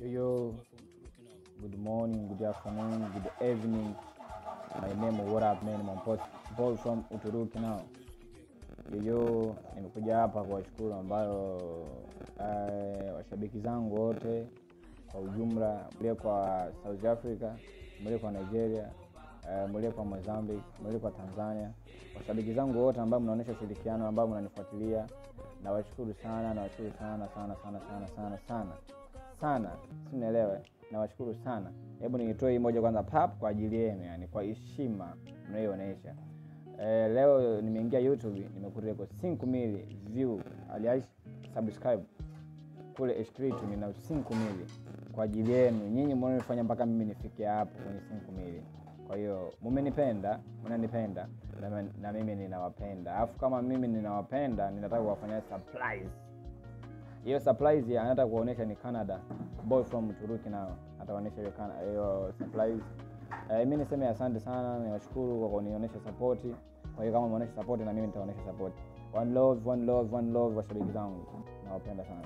Yo, good morning, good afternoon, good evening. My name is what up man, Paul from Uturuki now. Yo, nimekuja hapa kwa shukuru ambayo washabiki zangu wote kwa ujumla, mlio kwa South Africa, mlio kwa Nigeria, mlio kwa Mozambique, mlio kwa Tanzania. Washabiki zangu wote ambao mnaonyesha ushirikiano, ambao mnanifuatilia, nawashukuru sana sana. Simuelewe, nawashukuru sana. Hebu nitoe moja kwanza pap kwa ajili yenu, yani kwa heshima mnayoonyesha. Leo nimeingia YouTube, nimekuta kwa 5,000 view, aliash subscribe kule street nina 5,000 kwa ajili yenu. Nyinyi mnanifanya mpaka mimi nifike hapo kwenye 5,000. Kwa hiyo mmenipenda, mnanipenda na mimi ninawapenda. Alafu kama mimi ninawapenda, ninataka kuwafanyia surprise. Hiyo surprise anataka kuonesha ni Canada, boy from Uturuki nao ataonesha hiyo surprise. Mimi niseme asante sana, niwashukuru kwa kunionyesha support. Kwa hiyo kama mnaonyesha support na mimi nitaonyesha support. One love washabiki zangu. Nawapenda sana.